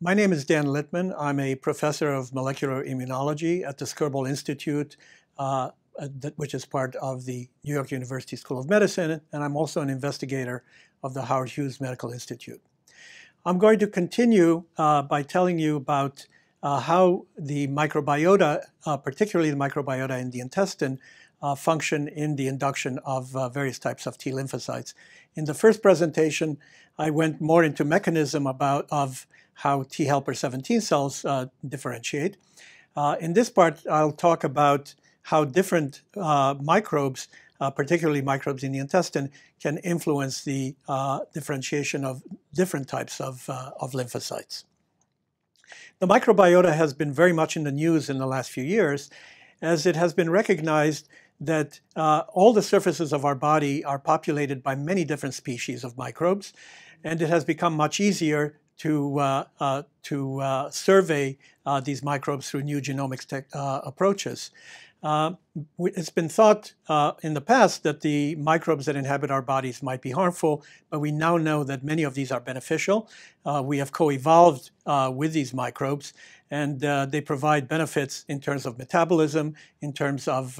My name is Dan Littman. I'm a professor of molecular immunology at the Skirball Institute, which is part of the New York University School of Medicine, and I'm also an investigator of the Howard Hughes Medical Institute. I'm going to continue by telling you about how the microbiota, particularly the microbiota in the intestine, function in the induction of various types of T lymphocytes. In the first presentation, I went more into mechanism of how T helper 17 cells differentiate. In this part, I'll talk about how different microbes, particularly microbes in the intestine, can influence the differentiation of different types of lymphocytes. The microbiota has been very much in the news in the last few years, as it has been recognized that all the surfaces of our body are populated by many different species of microbes, and it has become much easier to survey these microbes through new genomics approaches. It's been thought in the past that the microbes that inhabit our bodies might be harmful, but we now know that many of these are beneficial. We have co-evolved with these microbes, and they provide benefits in terms of metabolism, in terms of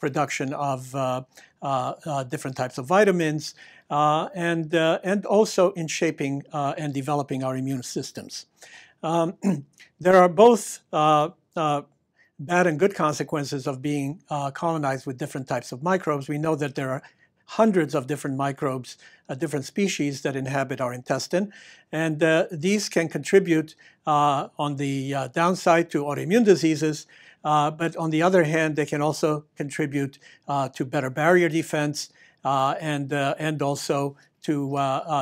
production of different types of vitamins, and also in shaping and developing our immune systems. There are both bad and good consequences of being colonized with different types of microbes. We know that there are hundreds of different microbes, different species that inhabit our intestine, and these can contribute on the downside to autoimmune diseases, but on the other hand, they can also contribute to better barrier defense and also to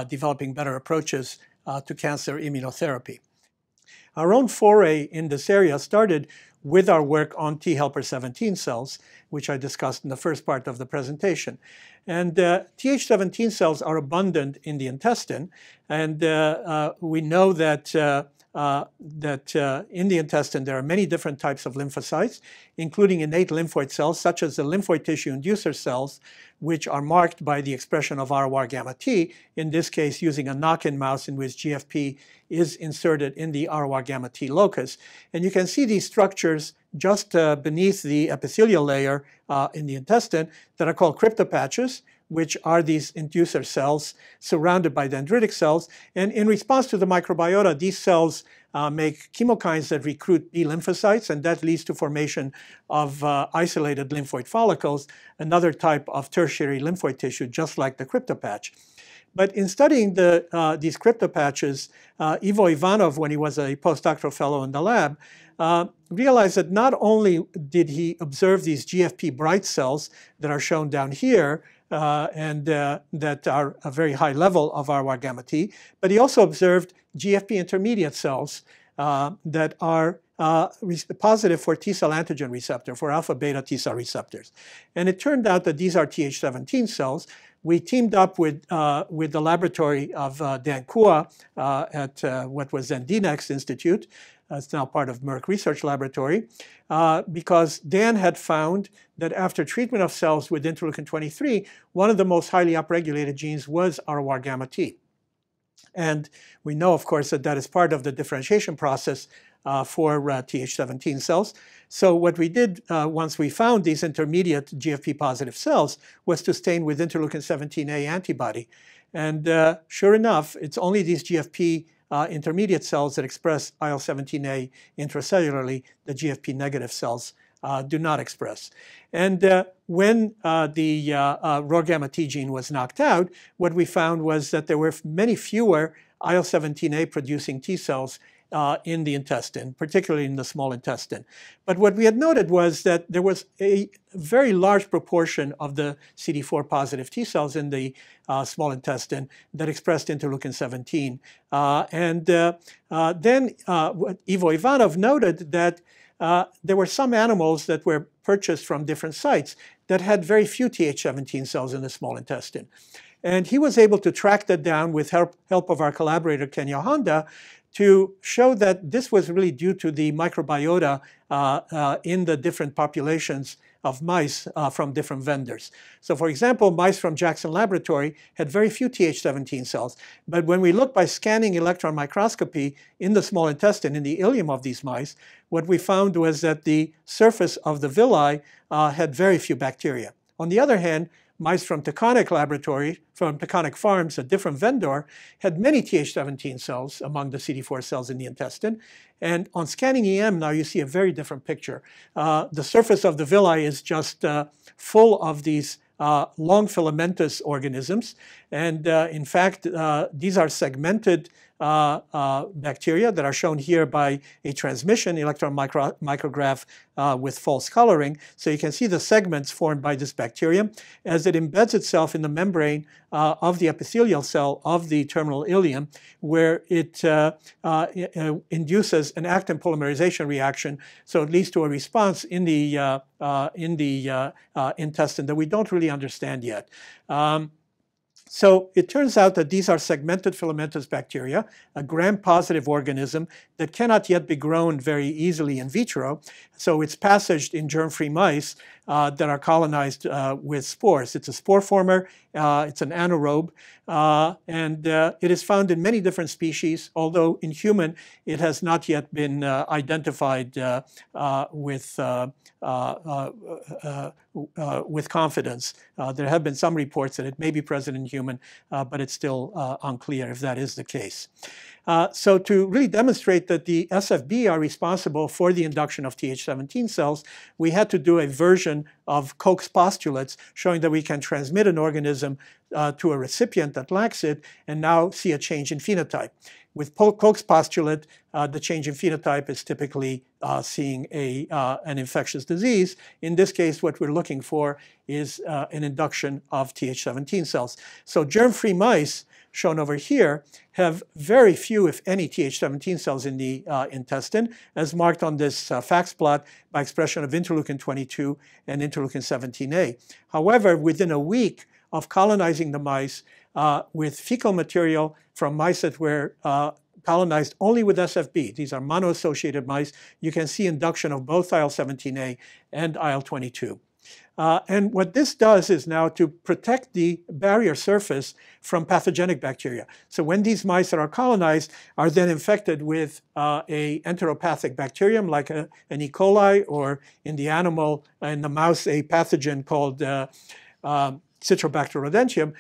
developing better approaches to cancer immunotherapy. Our own foray in this area started with our work on T helper 17 cells, which I discussed in the first part of the presentation. And Th17 cells are abundant in the intestine, and we know that in the intestine there are many different types of lymphocytes, including innate lymphoid cells, such as the lymphoid tissue inducer cells, which are marked by the expression of RORγt, in this case using a knock-in mouse in which GFP is inserted in the RORγt locus. And you can see these structures just beneath the epithelial layer in the intestine that are called cryptopatches, which are these inducer cells surrounded by dendritic cells. And in response to the microbiota, these cells make chemokines that recruit B lymphocytes, and that leads to formation of isolated lymphoid follicles, another type of tertiary lymphoid tissue, just like the cryptopatch. But in studying these cryptopatches, Ivo Ivanov, when he was a postdoctoral fellow in the lab, realized that not only did he observe these GFP bright cells that are shown down here, and that are a very high level of RORγt, but he also observed GFP intermediate cells that are positive for T-cell antigen receptor, for alpha-beta T-cell receptors. And it turned out that these are Th17 cells. We teamed up with the laboratory of Dan Huh at what was then DNEXT Institute. It's now part of Merck Research Laboratory, because Dan had found that after treatment of cells with interleukin-23, one of the most highly upregulated genes was RORγt. And we know, of course, that that is part of the differentiation process for Th17 cells. So what we did once we found these intermediate GFP-positive cells was to stain with interleukin-17A antibody. And sure enough, it's only these GFP intermediate cells that express IL-17A intracellularly, the GFP-negative cells do not express. And when the RORγt gene was knocked out, what we found was that there were many fewer IL-17A producing T cells in the intestine, particularly in the small intestine. But what we had noted was that there was a very large proportion of the CD4 positive T cells in the small intestine that expressed interleukin-17. Then Ivo Ivanov noted that there were some animals that were purchased from different sites that had very few Th17 cells in the small intestine. And he was able to track that down with help of our collaborator Kenya Honda to show that this was really due to the microbiota in the different populations of mice from different vendors. So for example, mice from Jackson Laboratory had very few Th17 cells. But when we look by scanning electron microscopy in the small intestine, in the ileum of these mice, what we found was that the surface of the villi had very few bacteria. On the other hand, mice from Taconic Laboratory, from Taconic Farms, a different vendor, had many Th17 cells among the CD4 cells in the intestine. And on scanning EM, now you see a very different picture. The surface of the villi is just full of these long filamentous organisms. And in fact, these are segmented bacteria that are shown here by a transmission electron micrograph with false coloring. So you can see the segments formed by this bacterium as it embeds itself in the membrane of the epithelial cell of the terminal ileum, where it induces an actin polymerization reaction. So it leads to a response in the intestine that we don't really understand yet. So it turns out that these are segmented filamentous bacteria, a gram-positive organism that cannot yet be grown very easily in vitro. So it's passaged in germ-free mice that are colonized with spores. It's a spore former, it's an anaerobe, and it is found in many different species, although in human it has not yet been identified with confidence. There have been some reports that it may be present in human, but it's still unclear if that is the case. So to really demonstrate that the SFB are responsible for the induction of Th17 cells, we had to do a version of Koch's postulates showing that we can transmit an organism to a recipient that lacks it and now see a change in phenotype. With Koch's postulate, the change in phenotype is typically seeing an infectious disease. In this case, what we're looking for is an induction of Th17 cells. So germ-free mice, shown over here, have very few, if any, Th17 cells in the intestine, as marked on this FACS plot by expression of interleukin-22 and interleukin-17A. However, within a week of colonizing the mice with fecal material from mice that were colonized only with SFB, these are mono-associated mice, you can see induction of both IL-17A and IL-22. And what this does is now to protect the barrier surface from pathogenic bacteria. So when these mice that are colonized are then infected with a enteropathic bacterium like an E. coli, or in the animal, in the mouse, a pathogen called Citrobacter rodentium,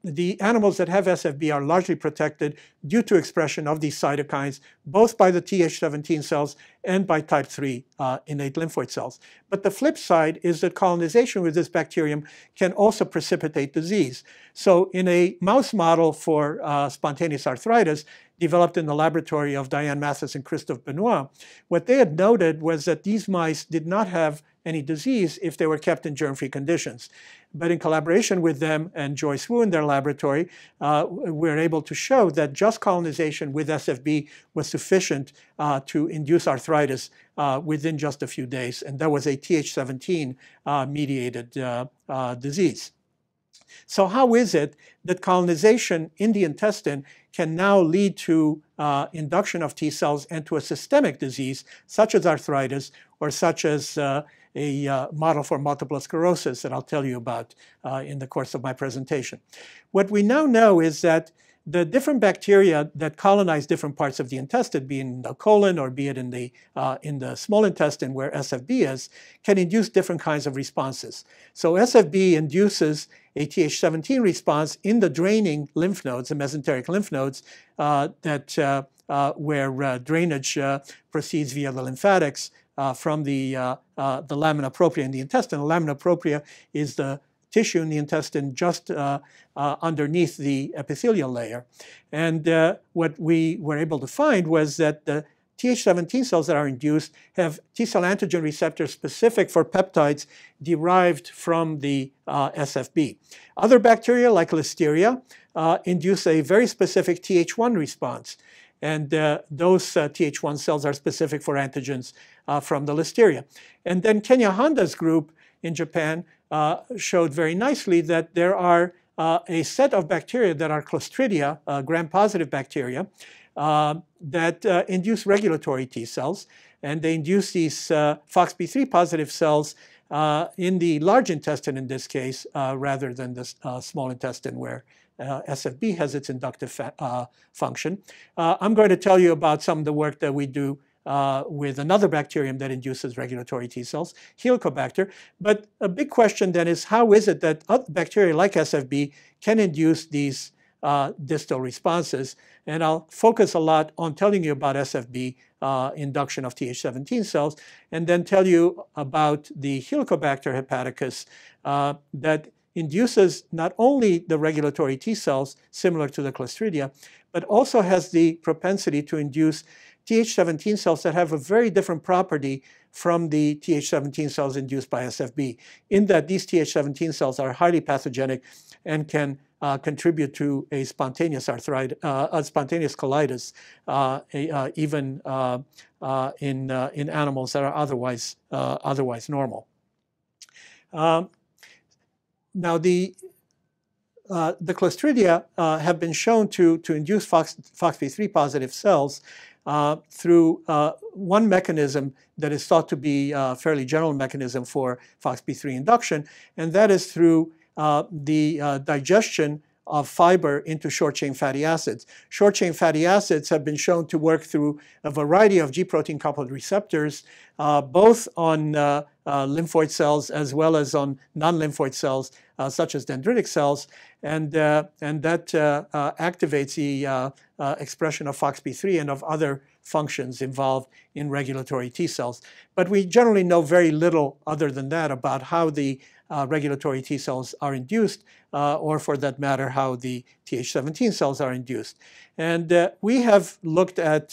the animals that have SFB are largely protected due to expression of these cytokines, both by the Th17 cells and by type 3 innate lymphoid cells. But the flip side is that colonization with this bacterium can also precipitate disease. So in a mouse model for spontaneous arthritis, developed in the laboratory of Diane Mathis and Christophe Benoit, what they had noted was that these mice did not have any disease if they were kept in germ-free conditions. But in collaboration with them and Joyce Wu in their laboratory, we were able to show that just colonization with SFB was sufficient to induce arthritis within just a few days. And that was a Th17 mediated disease. So how is it that colonization in the intestine can now lead to induction of T cells and to a systemic disease, such as arthritis, or such as a model for multiple sclerosis that I'll tell you about in the course of my presentation. What we now know is that the different bacteria that colonize different parts of the intestine, be it in the colon or be it in the small intestine where SFB is, can induce different kinds of responses. So SFB induces a Th17 response in the draining lymph nodes, the mesenteric lymph nodes, where drainage proceeds via the lymphatics from the lamina propria in the intestine. The lamina propria is the tissue in the intestine just underneath the epithelial layer. And what we were able to find was that the Th17 cells that are induced have T-cell antigen receptors specific for peptides derived from the SFB. Other bacteria, like Listeria, induce a very specific Th1 response. And those Th1 cells are specific for antigens from the Listeria. And then Kenya Honda's group in Japan showed very nicely that there are a set of bacteria that are Clostridia, gram-positive bacteria, that induce regulatory T cells. And they induce these FOXP3 positive cells in the large intestine in this case, rather than the small intestine where SFB has its inductive function. I'm going to tell you about some of the work that we do with another bacterium that induces regulatory T cells, Helicobacter. But a big question then is, how is it that other bacteria like SFB can induce these distal responses? And I'll focus a lot on telling you about SFB induction of Th17 cells, and then tell you about the Helicobacter hepaticus that induces not only the regulatory T cells similar to the Clostridia, but also has the propensity to induce Th17 cells that have a very different property from the Th17 cells induced by SFB, in that these Th17 cells are highly pathogenic and can contribute to a spontaneous arthritis, spontaneous colitis, even in animals that are otherwise normal. Now, the Clostridia have been shown to induce FOXP3 positive cells through one mechanism that is thought to be a fairly general mechanism for FOXP3 induction, and that is through the digestion of fiber into short-chain fatty acids. Short-chain fatty acids have been shown to work through a variety of G-protein coupled receptors, both on lymphoid cells as well as on non-lymphoid cells, such as dendritic cells, and that activates the expression of FOXP3 and of other functions involved in regulatory T cells. But we generally know very little other than that about how the regulatory T cells are induced, or for that matter, how the Th17 cells are induced. And we have looked at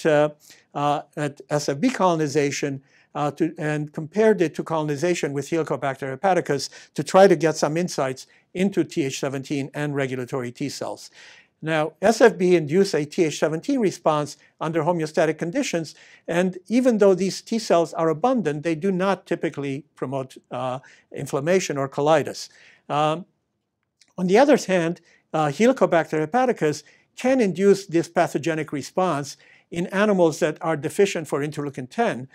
SFB colonization and compared it to colonization with Helicobacter hepaticus to try to get some insights into Th17 and regulatory T cells. Now, SFB induce a Th17 response under homeostatic conditions, and even though these T cells are abundant, they do not typically promote inflammation or colitis. On the other hand, Helicobacter hepaticus can induce this pathogenic response in animals that are deficient for interleukin 10,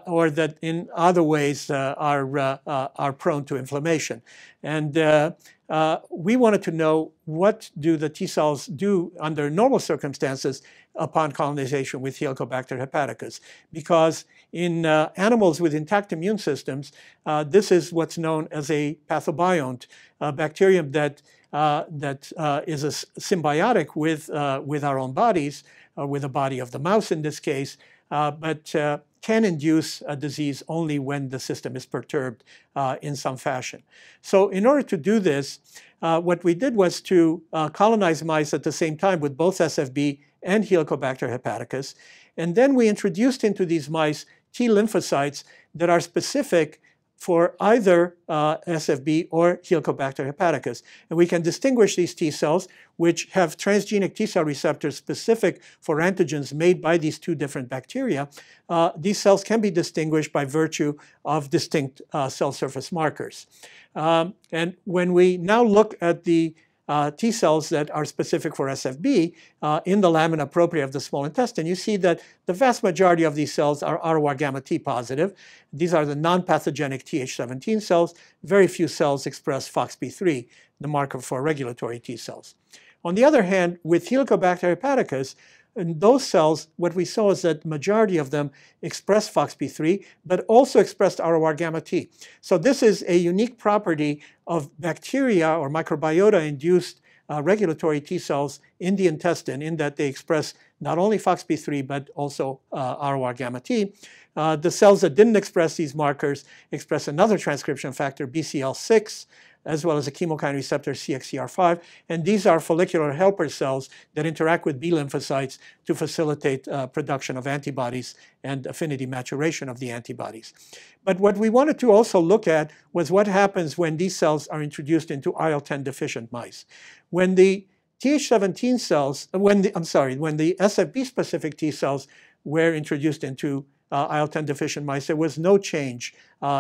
or that in other ways are prone to inflammation. And we wanted to know, what do the T cells do under normal circumstances upon colonization with Helicobacter hepaticus? Because in animals with intact immune systems, this is what's known as a pathobiont, a bacterium that is a symbiotic with our own bodies, with the body of the mouse in this case, but can induce a disease only when the system is perturbed in some fashion. So in order to do this, what we did was to colonize mice at the same time with both SFB and Helicobacter hepaticus, and then we introduced into these mice T lymphocytes that are specific for either SFB or Helicobacter hepaticus. And we can distinguish these T cells, which have transgenic T cell receptors specific for antigens made by these two different bacteria. These cells can be distinguished by virtue of distinct cell surface markers. And when we now look at the T cells that are specific for SFB in the lamina propria of the small intestine, you see that the vast majority of these cells are ROR T positive. These are the non-pathogenic Th17 cells. Very few cells express FOXP3, the marker for regulatory T cells. On the other hand, with Helicobacter hepaticus, in those cells, what we saw is that the majority of them express FOXP3, but also expressed ROR T. So this is a unique property of bacteria or microbiota-induced regulatory T cells in the intestine, in that they express not only FOXP3, but also ROR T. The cells that didn't express these markers express another transcription factor, BCL6, as well as a chemokine receptor, CXCR5. And these are follicular helper cells that interact with B lymphocytes to facilitate production of antibodies and affinity maturation of the antibodies. But what we wanted to also look at was what happens when these cells are introduced into IL-10 deficient mice. When the Th17 cells, when the SFB-specific T cells were introduced into IL-10 deficient mice, there was no change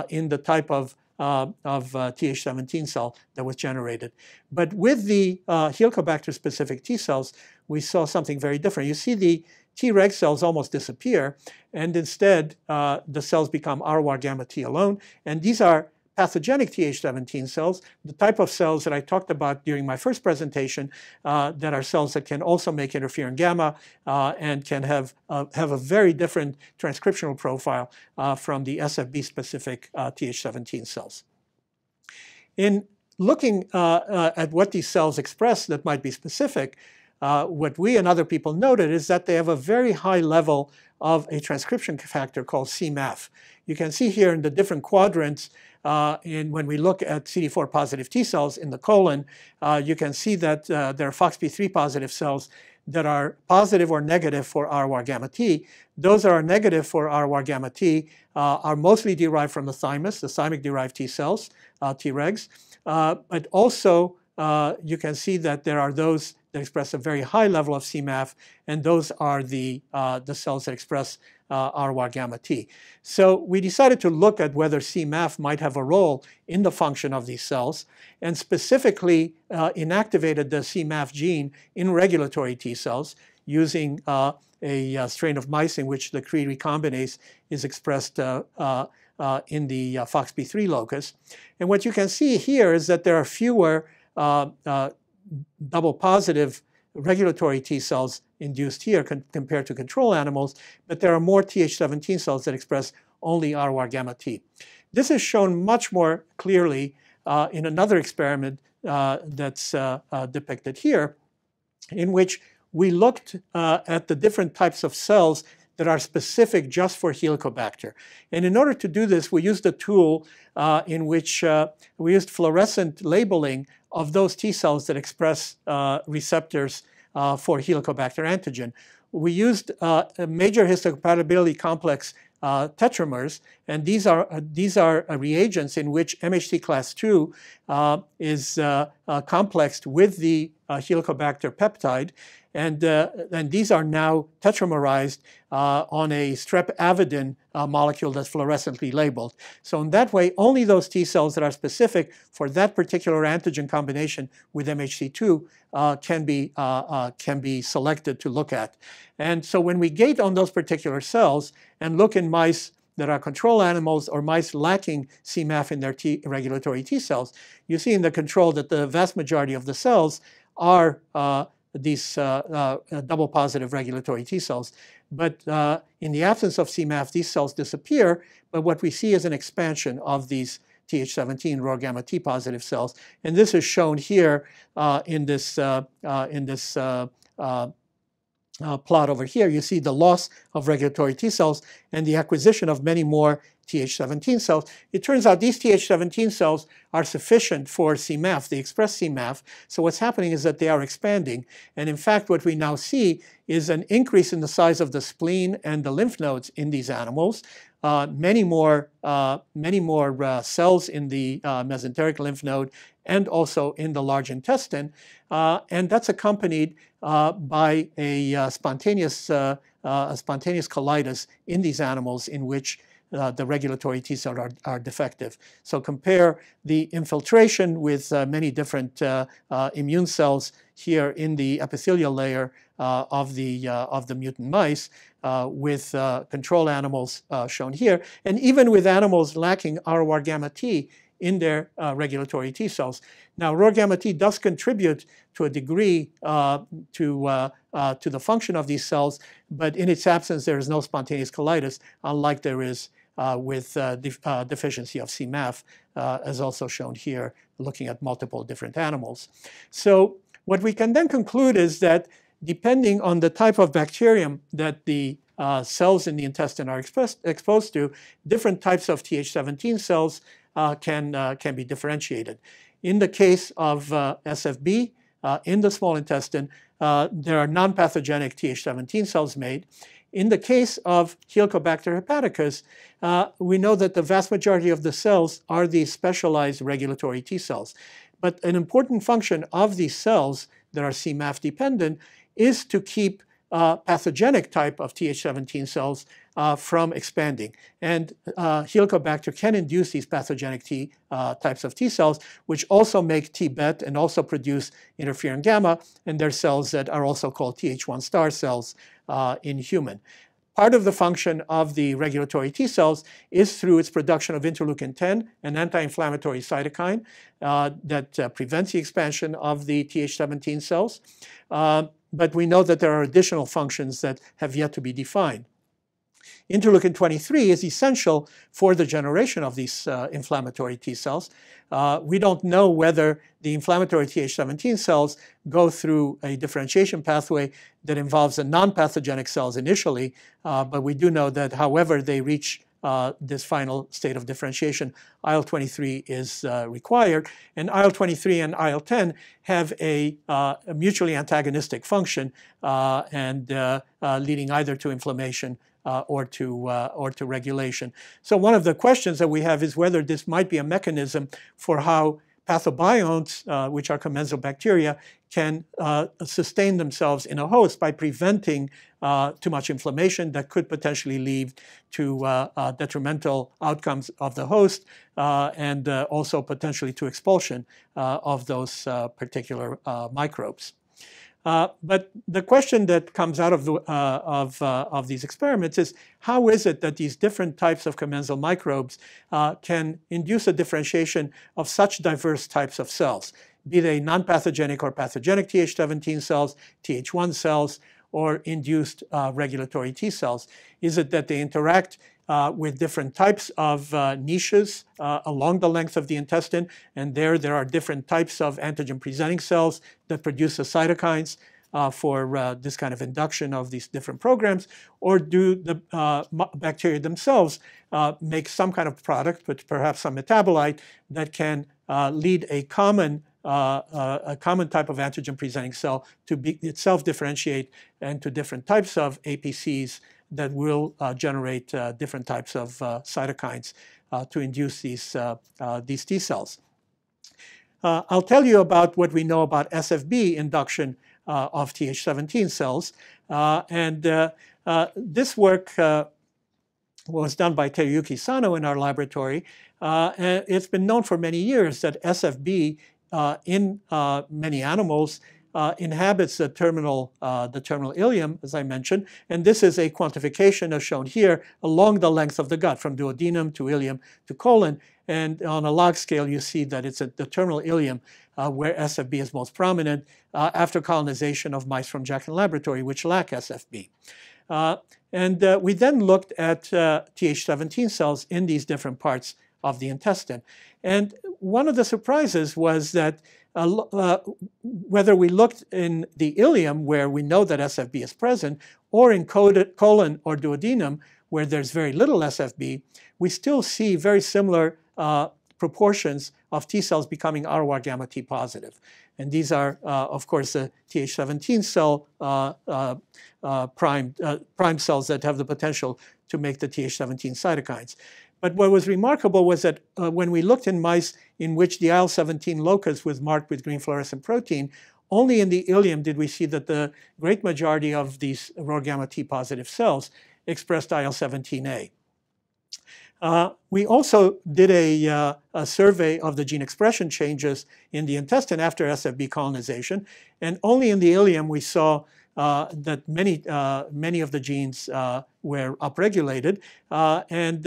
in the type of Th17 cell that was generated. But with the Helicobacter-specific T cells, we saw something very different. You see the Treg cells almost disappear, and instead the cells become ROR gamma T alone, and these are pathogenic Th17 cells, the type of cells that I talked about during my first presentation, that are cells that can also make interferon gamma and can have a very different transcriptional profile from the SFB-specific Th17 cells. In looking at what these cells express that might be specific, what we and other people noted is that they have a very high level of a transcription factor called C-Maf. You can see here in the different quadrants, when we look at CD4 positive T cells in the colon, you can see that there are FOXP3 positive cells that are positive or negative for ROR gamma T. Those that are negative for ROR gamma T are mostly derived from the thymus, the thymic derived T cells, Tregs. But also you can see that there are those that express a very high level of C-Maf, and those are the cells that express ROR gamma T. So we decided to look at whether C-Maf might have a role in the function of these cells, and specifically inactivated the C-Maf gene in regulatory T cells using a strain of mice in which the Cre recombinase is expressed in the FOXP3 locus. And what you can see here is that there are fewer double positive regulatory T cells induced here compared to control animals, but there are more Th17 cells that express only ROR gamma T. This is shown much more clearly in another experiment that's depicted here, in which we looked at the different types of cells that are specific just for Helicobacter. And in order to do this, we used a tool in which we used fluorescent labeling of those T cells that express receptors for Helicobacter antigen. We used a major histocompatibility complex tetramers, and these are reagents in which MHC class II is complexed with the Helicobacter peptide, and these are now tetramerized on a strep-avidin molecule that's fluorescently labeled. So in that way, only those T cells that are specific for that particular antigen combination with MHC2 can be selected to look at. And so when we gate on those particular cells and look in mice that are control animals or mice lacking C-Maf in their regulatory T cells, you see in the control that the vast majority of the cells are these double positive regulatory T cells. But in the absence of C-Maf, these cells disappear, but what we see is an expansion of these Th17 ROR gamma T positive cells. And this is shown here in this plot over here. You see the loss of regulatory T cells and the acquisition of many more Th17 cells. It turns out these Th17 cells are sufficient for C-Maf. They express C-Maf. So what's happening is that they are expanding. And in fact, what we now see is an increase in the size of the spleen and the lymph nodes in these animals. Many more cells in the mesenteric lymph node and also in the large intestine. And that's accompanied by a spontaneous colitis in these animals in which the regulatory T cells are defective. So compare the infiltration with many different immune cells here in the epithelial layer of the mutant mice with control animals shown here, and even with animals lacking ROR gamma T in their regulatory T cells. Now, ROR gamma T does contribute to a degree to the function of these cells, but in its absence, there is no spontaneous colitis, unlike there is with deficiency of C-Maf, as also shown here, looking at multiple different animals. So what we can then conclude is that depending on the type of bacterium that the cells in the intestine are exposed to, different types of Th17 cells can be differentiated. In the case of SFB, in the small intestine, there are non-pathogenic Th17 cells made. In the case of Helicobacter hepaticus, we know that the vast majority of the cells are these specialized regulatory T cells. But an important function of these cells that are C-Maf dependent is to keep pathogenic type of Th17 cells from expanding. And Helicobacter can induce these pathogenic types of T cells, which also make T-bet and also produce interferon gamma, and they're cells that are also called Th1 star cells in human. Part of the function of the regulatory T cells is through its production of interleukin-10, an anti-inflammatory cytokine that prevents the expansion of the Th17 cells. But we know that there are additional functions that have yet to be defined. Interleukin-23 is essential for the generation of these inflammatory T cells. We don't know whether the inflammatory Th17 cells go through a differentiation pathway that involves the non-pathogenic cells initially, but we do know that however they reach this final state of differentiation, IL-23 is required, and IL-23 and IL-10 have a mutually antagonistic function and leading either to inflammation or to regulation. So one of the questions that we have is whether this might be a mechanism for how pathobionts, which are commensal bacteria, can sustain themselves in a host by preventing too much inflammation that could potentially lead to detrimental outcomes of the host and also potentially to expulsion of those particular microbes. But the question that comes out of these experiments is, how is it that these different types of commensal microbes can induce a differentiation of such diverse types of cells, be they non-pathogenic or pathogenic Th17 cells, Th1 cells, or induced regulatory T cells? Is it that they interact with different types of niches along the length of the intestine, and there are different types of antigen-presenting cells that produce the cytokines for this kind of induction of these different programs, or do the bacteria themselves make some kind of product, but perhaps some metabolite that can lead a common type of antigen-presenting cell to be itself differentiate into different types of APCs that will generate different types of cytokines to induce these T cells. I'll tell you about what we know about SFB induction of Th17 cells. This work was done by Teruyuki Sano in our laboratory. And it's been known for many years that SFB in many animals inhabits the terminal ileum, as I mentioned, and this is a quantification as shown here along the length of the gut, from duodenum to ileum to colon, and on a log scale you see that it's at the terminal ileum where SFB is most prominent after colonization of mice from Jackson Laboratory, which lack SFB. We then looked at Th17 cells in these different parts of the intestine. And one of the surprises was that whether we looked in the ileum, where we know that SFB is present, or in colon or duodenum, where there's very little SFB, we still see very similar proportions of T cells becoming ROR gamma T positive. And these are, of course, the Th17 cell prime cells that have the potential to make the Th17 cytokines. But what was remarkable was that when we looked in mice in which the IL-17 locus was marked with green fluorescent protein, only in the ileum did we see that the great majority of these ROR gamma T positive cells expressed IL-17A. We also did a survey of the gene expression changes in the intestine after SFB colonization, and only in the ileum we saw that many of the genes were upregulated, and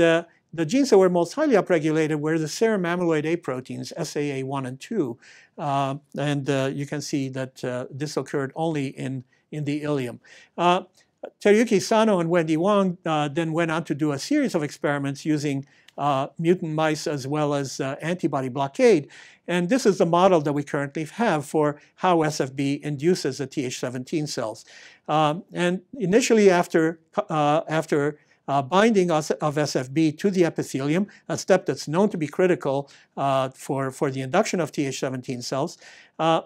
the genes that were most highly upregulated were the serum amyloid A proteins, SAA1 and 2, and you can see that this occurred only in the ileum. Teruyuki Sano and Wendy Wang then went on to do a series of experiments using mutant mice as well as antibody blockade. And this is the model that we currently have for how SFB induces the Th17 cells. And initially after binding of SFB to the epithelium, a step that's known to be critical for the induction of Th17 cells,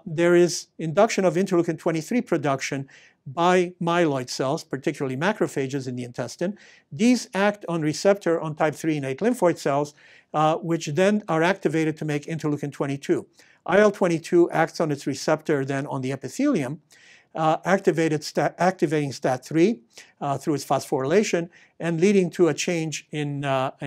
there is induction of interleukin-23 production by myeloid cells, particularly macrophages in the intestine. These act on receptor on type 3 innate lymphoid cells, which then are activated to make interleukin-22. IL-22 acts on its receptor then on the epithelium, activating STAT3 through its phosphorylation and leading to a change in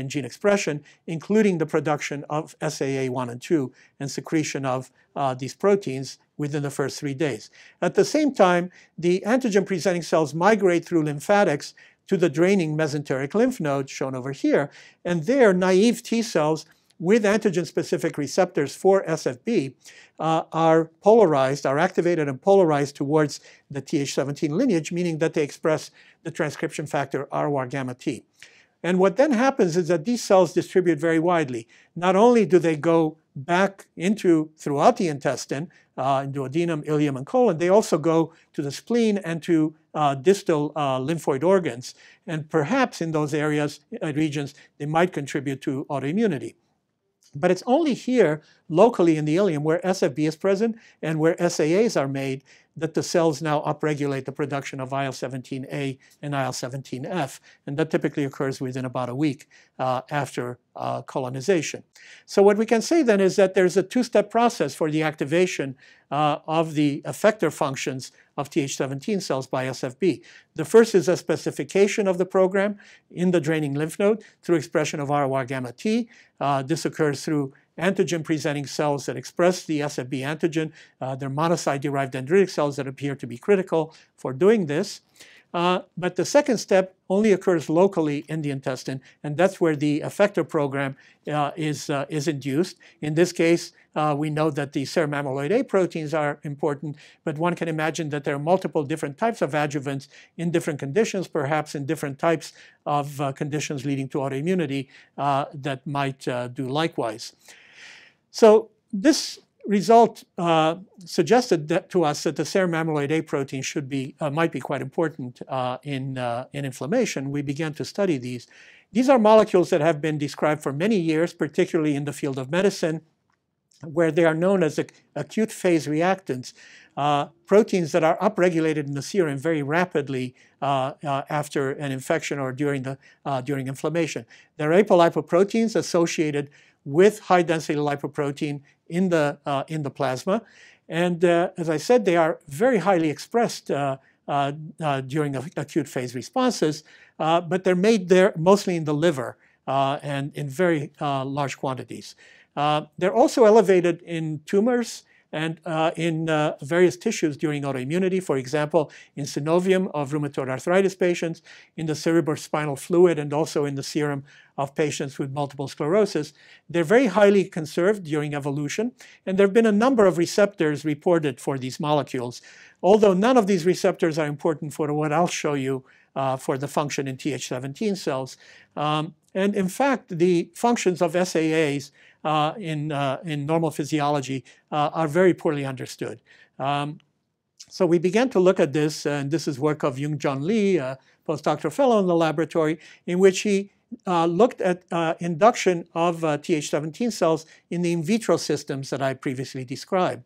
gene expression, including the production of SAA1 and 2 and secretion of these proteins within the first 3 days. At the same time, the antigen-presenting cells migrate through lymphatics to the draining mesenteric lymph node, shown over here, and there, naive T cells with antigen-specific receptors for SFB are activated and polarized towards the Th17 lineage, meaning that they express the transcription factor ROR T. And what then happens is that these cells distribute very widely. Not only do they go back throughout the intestine, in duodenum, ileum, and colon, they also go to the spleen and to distal lymphoid organs. And perhaps in those regions, they might contribute to autoimmunity. But it's only here, locally in the ileum, where SFB is present and where SAAs are made, that the cells now upregulate the production of IL-17A and IL-17F, and that typically occurs within about a week after colonization. So what we can say then is that there's a two-step process for the activation of the effector functions of Th17 cells by SFB. The first is a specification of the program in the draining lymph node through expression of RORγt. This occurs through antigen-presenting cells that express the SFB antigen. They're monocyte-derived dendritic cells that appear to be critical for doing this. But the second step only occurs locally in the intestine, and that's where the effector program is induced. In this case, we know that the serum amyloid A proteins are important, but one can imagine that there are multiple different types of adjuvants in different conditions, perhaps in different types of conditions leading to autoimmunity that might do likewise. So this result suggested to us that the serum amyloid A protein might be quite important in inflammation. We began to study these. These are molecules that have been described for many years, particularly in the field of medicine, where they are known as acute phase reactants, proteins that are upregulated in the serum very rapidly after an infection or during inflammation. They're apolipoproteins associated with high-density lipoprotein in the plasma, and as I said, they are very highly expressed during acute phase responses, but they're made there mostly in the liver and in very large quantities. They're also elevated in tumors and in various tissues during autoimmunity, for example, in synovium of rheumatoid arthritis patients, in the cerebrospinal fluid, and also in the serum of patients with multiple sclerosis. They're very highly conserved during evolution, and there have been a number of receptors reported for these molecules, although none of these receptors are important for what I'll show you for the function in Th17 cells. And in fact, the functions of SAAs in normal physiology are very poorly understood. So we began to look at this, and this is work of Jun Lee, a postdoctoral fellow in the laboratory, in which he looked at induction of Th17 cells in the in vitro systems that I previously described.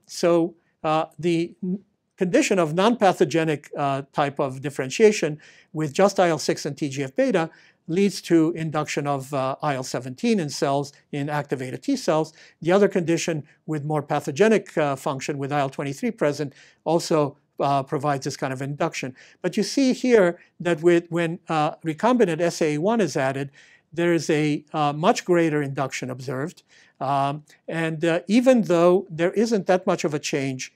So the condition of non-pathogenic type of differentiation with just IL-6 and TGF-beta leads to induction of IL-17 in cells in activated T cells. The other condition with more pathogenic function with IL-23 present also provides this kind of induction. But you see here that when recombinant SAA1 is added, there is a much greater induction observed. And even though there isn't that much of a change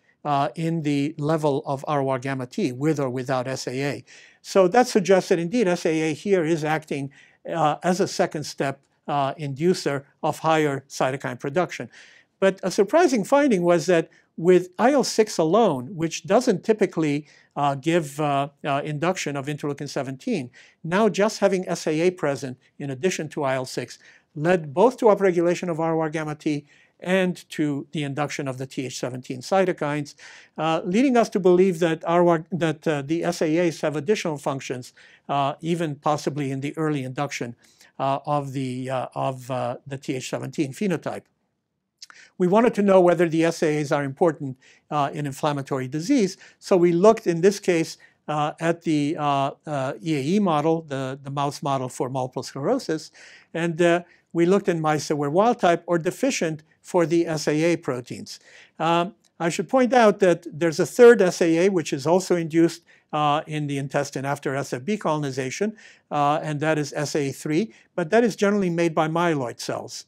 in the level of RORγt with or without SAA. So that suggests that indeed SAA here is acting as a second step inducer of higher cytokine production. But a surprising finding was that with IL-6 alone, which doesn't typically give induction of interleukin-17, now just having SAA present in addition to IL-6 led both to upregulation of RORγt and to the induction of the Th17 cytokines, leading us to believe that the SAAs have additional functions, even possibly in the early induction of the Th17 phenotype. We wanted to know whether the SAAs are important in inflammatory disease, so we looked in this case at the EAE model, the mouse model for multiple sclerosis, and we looked in mice that were wild type or deficient for the SAA proteins. I should point out that there's a third SAA, which is also induced in the intestine after SFB colonization, and that is SAA3, but that is generally made by myeloid cells.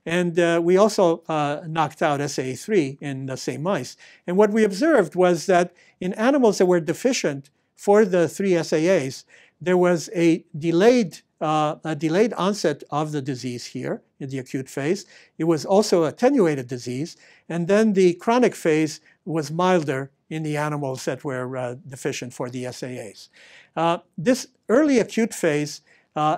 And we also knocked out SAA3 in the same mice. And what we observed was that in animals that were deficient for the 3 SAAs, there was a delayed onset of the disease here in the acute phase. It was also attenuated disease. And then the chronic phase was milder in the animals that were deficient for the SAAs. This early acute phase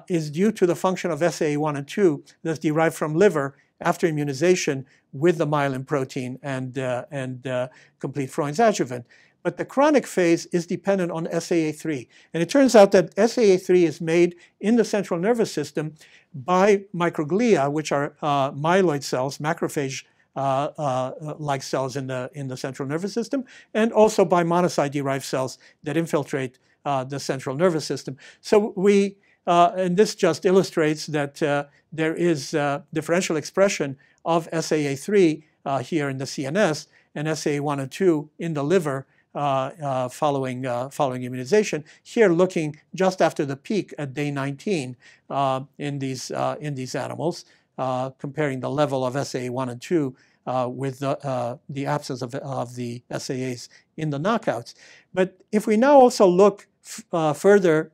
is due to the function of SAA1 and 2 that's derived from liver after immunization with the myelin protein and complete Freund's adjuvant. But the chronic phase is dependent on SAA3. And it turns out that SAA3 is made in the central nervous system by microglia, which are myeloid cells, macrophage-like cells in the central nervous system, and also by monocyte-derived cells that infiltrate the central nervous system. So we, and this just illustrates that there is differential expression of SAA3 here in the CNS and SAA1 and 2 in the liver following immunization. Here, looking just after the peak at day 19 in these animals, comparing the level of SAA1 and 2 with the absence of the SAAs in the knockouts. But if we now also look further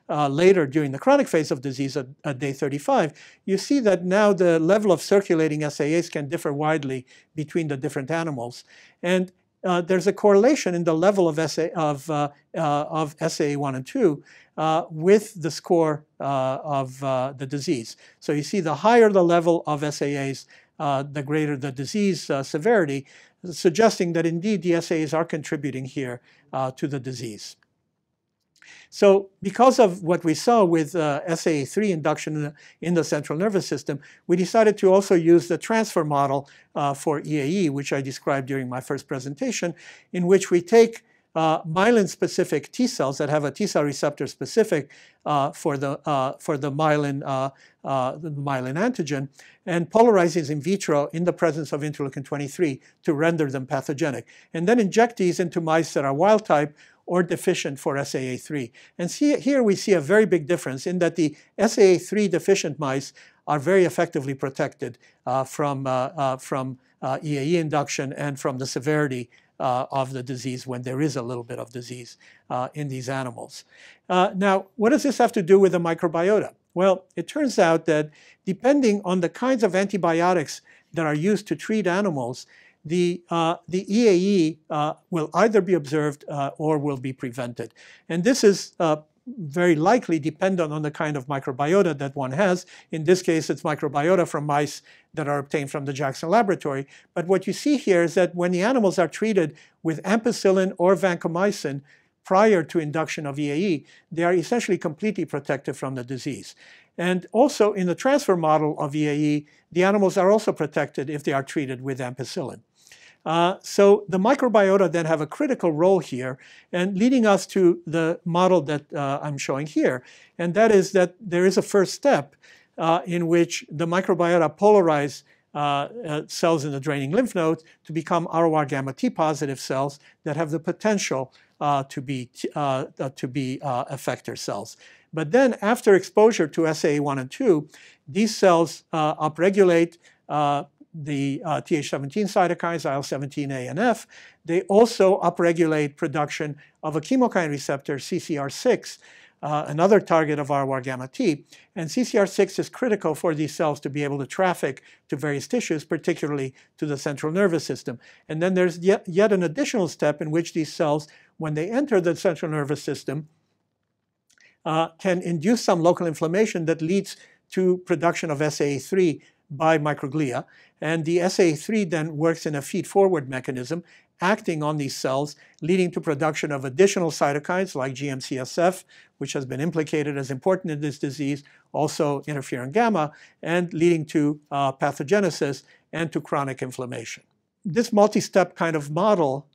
later during the chronic phase of disease at day 35, you see that now the level of circulating SAAs can differ widely between the different animals. And there's a correlation in the level of SAA1 and 2 with the score of the disease. So you see the higher the level of SAAs, the greater the disease severity, suggesting that indeed the SAAs are contributing here to the disease. So because of what we saw with SAA3 induction in the central nervous system, we decided to also use the transfer model for EAE, which I described during my first presentation, in which we take myelin-specific T cells that have a T cell receptor specific for the myelin antigen and polarize these in vitro in the presence of interleukin-23 to render them pathogenic, and then inject these into mice that are wild type or deficient for SAA3. And here we see a very big difference in that the SAA3 deficient mice are very effectively protected from EAE induction and from the severity of the disease when there is a little bit of disease in these animals. Now, what does this have to do with the microbiota? Well, it turns out that depending on the kinds of antibiotics that are used to treat animals, the EAE will either be observed or will be prevented. And this is very likely dependent on the kind of microbiota that one has. In this case, it's microbiota from mice that are obtained from the Jackson laboratory. But what you see here is that when the animals are treated with ampicillin or vancomycin prior to induction of EAE, they are essentially completely protected from the disease. And also in the transfer model of EAE, the animals are also protected if they are treated with ampicillin. So the microbiota then have a critical role here, and leading us to the model that I'm showing here. And that is that there is a first step in which the microbiota polarize cells in the draining lymph nodes to become ROR-gamma T positive cells that have the potential to be effector cells. But then after exposure to SAA1 and 2, these cells upregulate the Th17 cytokines, IL-17A and F. They also upregulate production of a chemokine receptor, CCR6, another target of ROR-gamma T. And CCR6 is critical for these cells to be able to traffic to various tissues, particularly to the central nervous system. And then there's yet an additional step in which these cells, when they enter the central nervous system, can induce some local inflammation that leads to production of SAA3 by microglia. And the SAA3 then works in a feed-forward mechanism, acting on these cells, leading to production of additional cytokines like GM-CSF, which has been implicated as important in this disease, also interferon gamma, and leading to pathogenesis and to chronic inflammation. This multi-step kind of model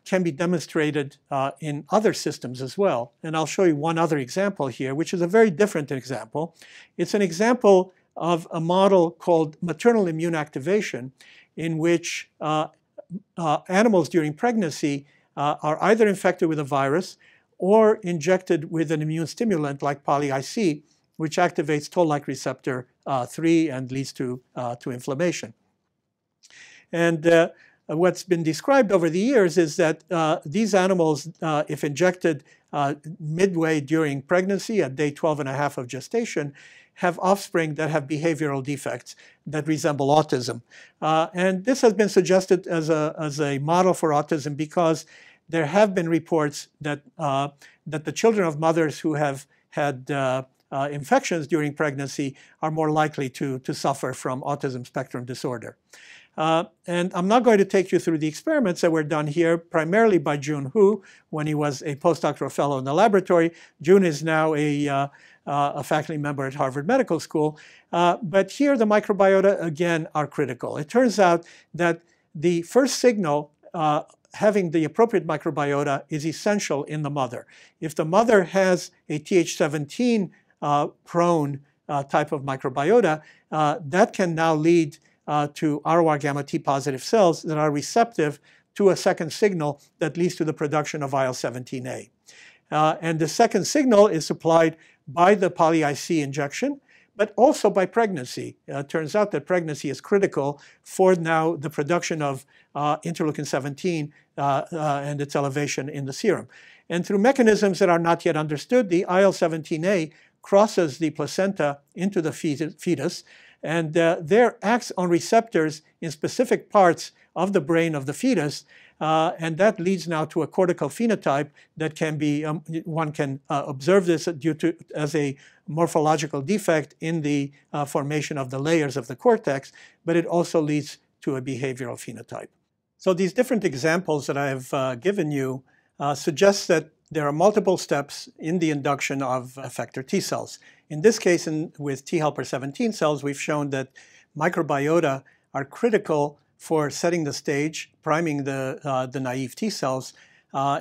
can be demonstrated in other systems as well. And I'll show you one other example here, which is a very different example. It's an example of a model called maternal immune activation, in which animals during pregnancy are either infected with a virus or injected with an immune stimulant like poly-IC, which activates toll-like receptor 3 and leads to inflammation. And what's been described over the years is that these animals, if injected midway during pregnancy at day 12.5 of gestation, have offspring that have behavioral defects that resemble autism. And this has been suggested as a model for autism because there have been reports that, that the children of mothers who have had infections during pregnancy are more likely to suffer from autism spectrum disorder. And I'm not going to take you through the experiments that were done here, primarily by Jun Huh when he was a postdoctoral fellow in the laboratory. Jun is now a faculty member at Harvard Medical School. But here the microbiota, again, are critical. It turns out that the first signal, having the appropriate microbiota, is essential in the mother. If the mother has a Th17 prone type of microbiota, that can now lead to ROR-gamma T positive cells that are receptive to a second signal that leads to the production of IL-17A. And the second signal is supplied by the poly-IC injection, but also by pregnancy. It turns out that pregnancy is critical for now the production of interleukin-17 and its elevation in the serum. And through mechanisms that are not yet understood, the IL-17A crosses the placenta into the fetus, and there acts on receptors in specific parts of the brain of the fetus, and that leads now to a cortical phenotype that can be, one can observe this as a morphological defect in the formation of the layers of the cortex, but it also leads to a behavioral phenotype. So these different examples that I have given you suggest that there are multiple steps in the induction of effector T cells. In this case, with T helper 17 cells, we've shown that microbiota are critical for setting the stage, priming the naive T cells,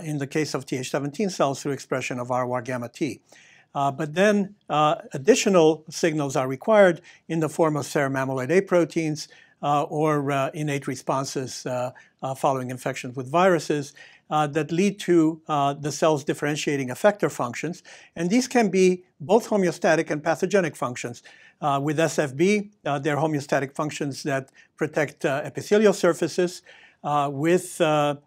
in the case of Th17 cells through expression of ROR-gamma T. But then additional signals are required in the form of serum amyloid A proteins or innate responses following infections with viruses that lead to the cell's differentiating effector functions. And these can be both homeostatic and pathogenic functions. With SFB, they're homeostatic functions that protect epithelial surfaces. With other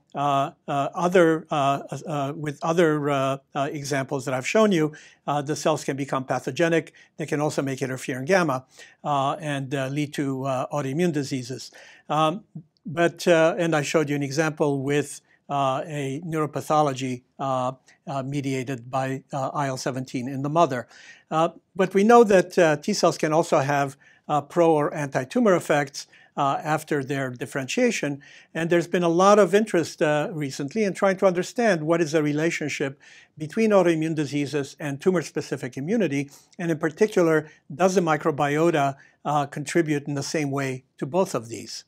examples that I've shown you, the cells can become pathogenic. They can also make interferon gamma and lead to autoimmune diseases. And I showed you an example with a neuropathology mediated by IL-17 in the mother. But we know that T cells can also have pro or anti-tumor effects after their differentiation. And there's been a lot of interest recently in trying to understand what is the relationship between autoimmune diseases and tumor-specific immunity, and in particular, does the microbiota contribute in the same way to both of these?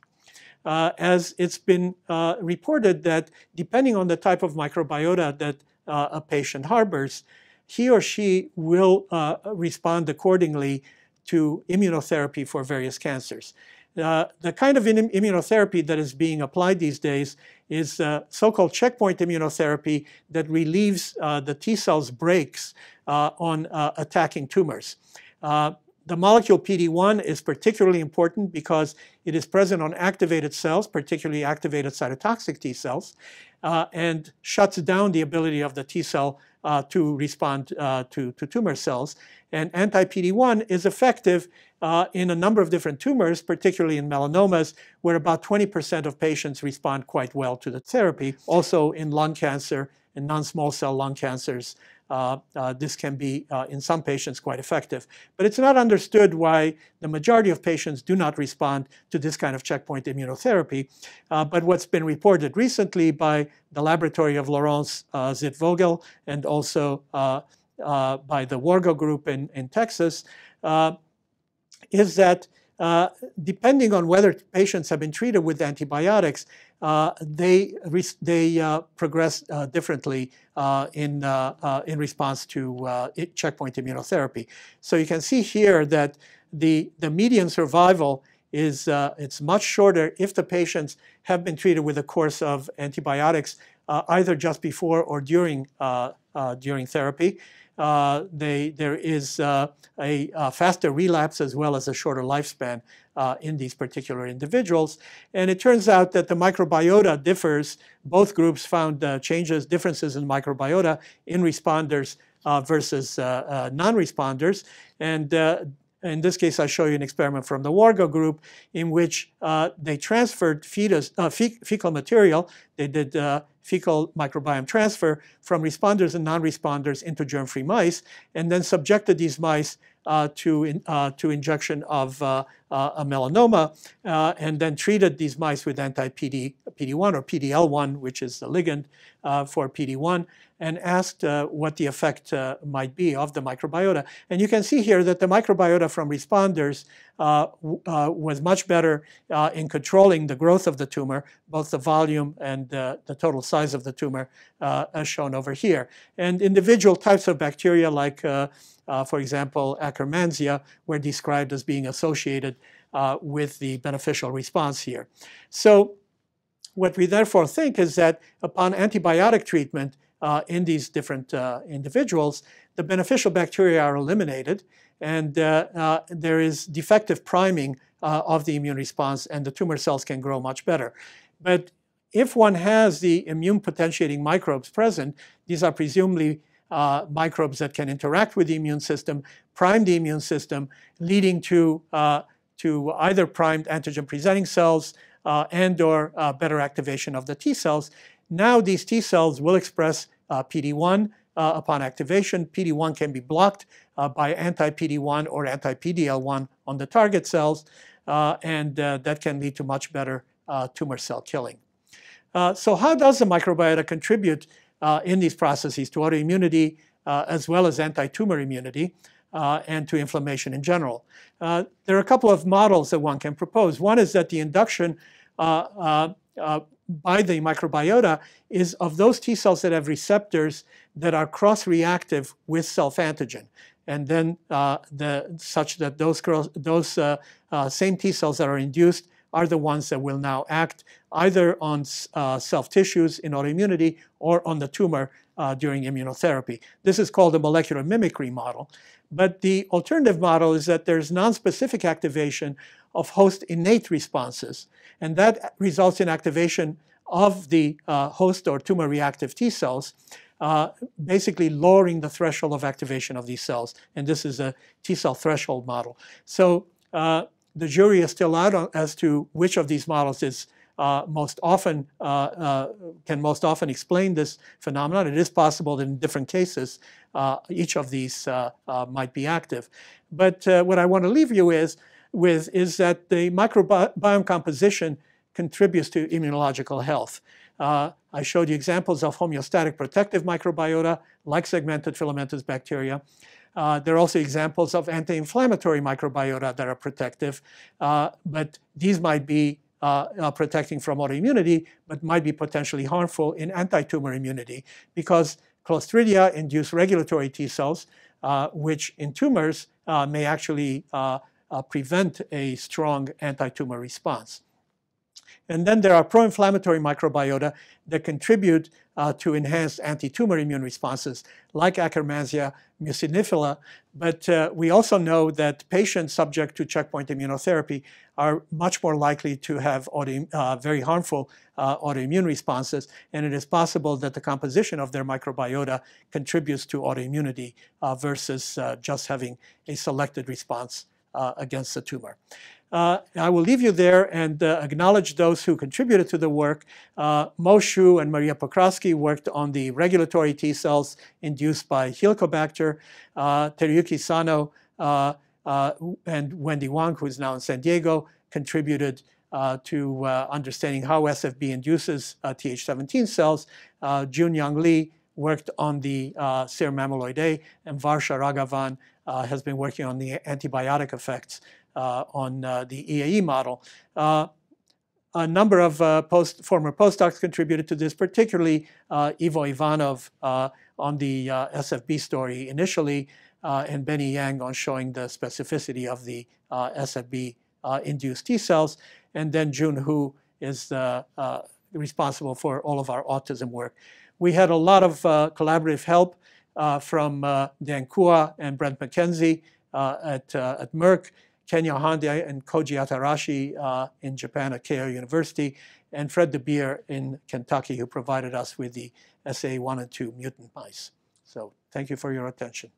As it's been reported that depending on the type of microbiota that a patient harbors, he or she will respond accordingly to immunotherapy for various cancers. The kind of immunotherapy that is being applied these days is so-called checkpoint immunotherapy that relieves the T cells' brakes on attacking tumors. The molecule PD-1 is particularly important because it is present on activated cells, particularly activated cytotoxic T cells, and shuts down the ability of the T cell to respond to tumor cells. And anti-PD-1 is effective in a number of different tumors, particularly in melanomas, where about 20% of patients respond quite well to the therapy. Also in lung cancer and non-small cell lung cancers, this can be, in some patients, quite effective. But it's not understood why the majority of patients do not respond to this kind of checkpoint immunotherapy. But what's been reported recently by the laboratory of Laurence Zitvogel and also by the Wargo group in Texas is that depending on whether patients have been treated with antibiotics, they progress differently in response to checkpoint immunotherapy. So you can see here that the median survival is it's much shorter if the patients have been treated with a course of antibiotics either just before or during therapy. There is a faster relapse as well as a shorter lifespan in these particular individuals. And it turns out that the microbiota differs. Both groups found differences in microbiota in responders versus non-responders. And in this case, I show you an experiment from the Wargo group in which they transferred fecal material. They did fecal microbiome transfer from responders and non-responders into germ-free mice, and then subjected these mice to injection of a melanoma, and then treated these mice with anti-PD-1 or PD-L1, which is the ligand for PD-1, and asked what the effect might be of the microbiota. And you can see here that the microbiota from responders was much better in controlling the growth of the tumor, both the volume and the total size of the tumor, as shown over here. And individual types of bacteria like, for example, Akkermansia, were described as being associated with the beneficial response here. So what we therefore think is that upon antibiotic treatment in these different individuals, the beneficial bacteria are eliminated, and there is defective priming of the immune response, and the tumor cells can grow much better. But if one has the immune potentiating microbes present, these are presumably microbes that can interact with the immune system, prime the immune system, leading to either primed antigen-presenting cells and or better activation of the T cells. Now these T cells will express PD-1 upon activation. PD-1 can be blocked by anti-PD-1 or anti-PD-L1 on the target cells, and that can lead to much better tumor cell killing. So how does the microbiota contribute in these processes to autoimmunity as well as anti-tumor immunity and to inflammation in general? There are a couple of models that one can propose. One is that the induction by the microbiota is of those T cells that have receptors that are cross-reactive with self-antigen, and then such that those same T cells that are induced are the ones that will now act either on self-tissues in autoimmunity or on the tumor during immunotherapy. This is called a molecular mimicry model. But the alternative model is that there's non-specific activation of host innate responses, and that results in activation of the host or tumor-reactive T cells, basically lowering the threshold of activation of these cells. And this is a T cell threshold model. So the jury is still out as to which of these models is can most often explain this phenomenon. It is possible that in different cases, each of these might be active. But what I want to leave you with is that the microbiome composition contributes to immunological health. I showed you examples of homeostatic protective microbiota, like segmented filamentous bacteria. There are also examples of anti-inflammatory microbiota that are protective, but these might be protecting from autoimmunity, but might be potentially harmful in anti-tumor immunity, because Clostridia induce regulatory T cells, which in tumors may actually prevent a strong anti-tumor response. And then there are pro-inflammatory microbiota that contribute to enhanced anti-tumor immune responses, like Akkermansia mucinifila. But we also know that patients subject to checkpoint immunotherapy are much more likely to have very harmful autoimmune responses, and it is possible that the composition of their microbiota contributes to autoimmunity versus just having a selected response against the tumor. I will leave you there and acknowledge those who contributed to the work. Mo Shu and Maria Pokrovsky worked on the regulatory T cells induced by Helicobacter. Teruyuki Sano and Wendy Wang, who is now in San Diego, contributed to understanding how SFB induces Th17 cells. Jun Lee worked on the serum amyloid A, and Varsha Raghavan has been working on the antibiotic effects on the EAE model. A number of former postdocs contributed to this, particularly Ivo Ivanov on the SFB story initially, and Benny Yang on showing the specificity of the SFB induced T cells. And then Jun Huh is responsible for all of our autism work. We had a lot of collaborative help from Dan Kua and Brent McKenzie at Merck, Kenya Honda and Koji Atarashi in Japan at Keio University, and Fred De Beer in Kentucky, who provided us with the SAA1 and 2 mutant mice. So thank you for your attention.